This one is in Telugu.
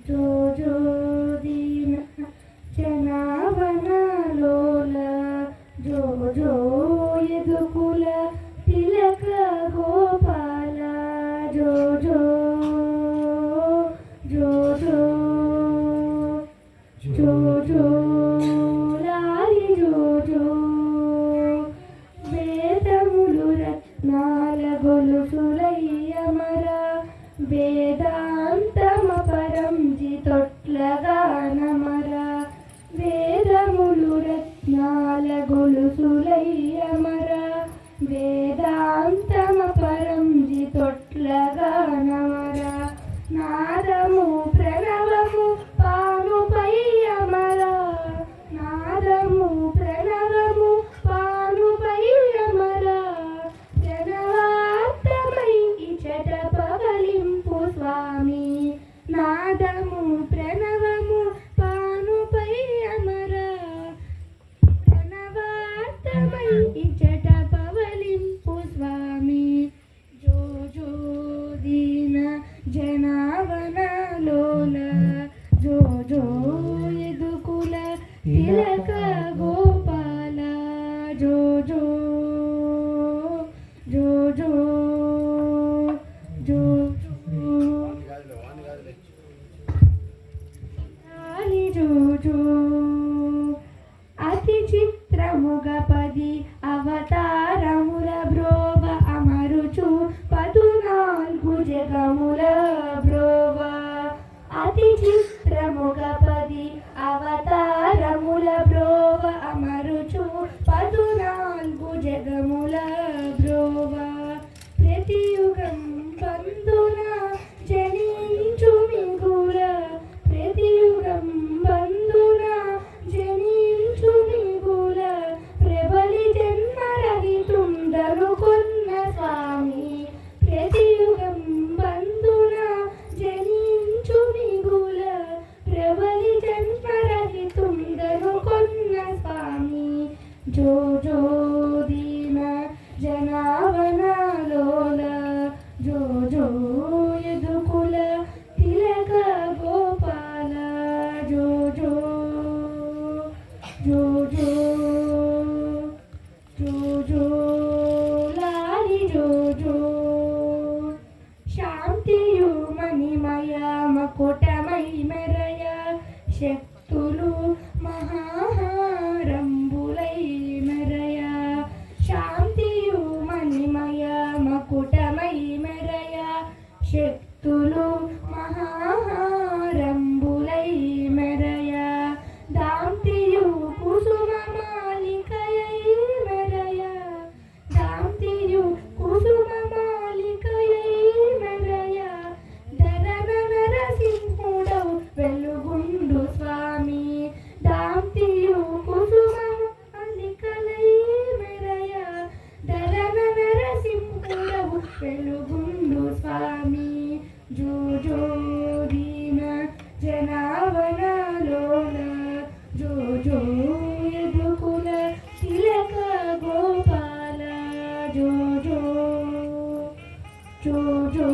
జో జో దీన జనావనలోల జో జో యదుకుల తిలక గోపాల జో జో జో జో జో జో లాలి జో జో వేదములు రత్నాల గొలుసులయ్యమర వేదాంతమ పరంజి తొట్లగానమర వేదములు రత్నాల గొలుసులయ్యమర వేదాంతమ పరంజి తొట్లగానమర నాదము ప్రణవము పానుపై అమర నాదము ప్రణవము పానుపై అమర జనవార్తమై ఇచట పవలింపు స్వామి నాదము ప్రణవము పానుపై అమర ప్రణవార్తమై ఇచట పవలింపు స్వామి జో జో దీన జనావనలోల జో జో యదుకుల తిలక గోపాల జో జో జో జో జో జో జో అతి చిత్రముగపది అవతారముల బ్రోవ అమరుచు 14 జగముల బ్రోవ అతి చిత్రముగపది అవతారముల బ్రోవ అమరుచు 14 జగముల బ్రోవ ప్రతియుగం బంధున జనించు మిగుల ప్రతియుగం బంధున జనించు మిగుల ప్రబలి జన్మరహితుండరు కొన్న స్వామి ప్రతియుగం బంధున జనించు మిగుల ప్రబలి జన్మరహితుండరు కొన్న స్వామి జో జో దీన జనావనలోల జో జో యదుకుల తిలక గోపాల జో జో జో జో జో జో లాలి జో జో శాంతియు మణిమయ మకుటమై మెరయ శక్తులు మహారంబులై మెరయ శాంతియు మణిమయ మకుటమై మెరయ శక్తులు మహారంబులై మెరయ దాంతియు కుసుమ మాలికయై మెరయ దాంతియు కుసుమ మాలికయై మెరయ ధరణ నరసింహుడౌ వెలుగుండు స్వామి దాంతియు కుసుమ మాలికలై మెరయ ధరణ నరసింహుడౌ వెలుగుండు స్వామి జో జో దీన జనావనలోల జో జో యదుకుల తిలక గోపాల జో జో జో జో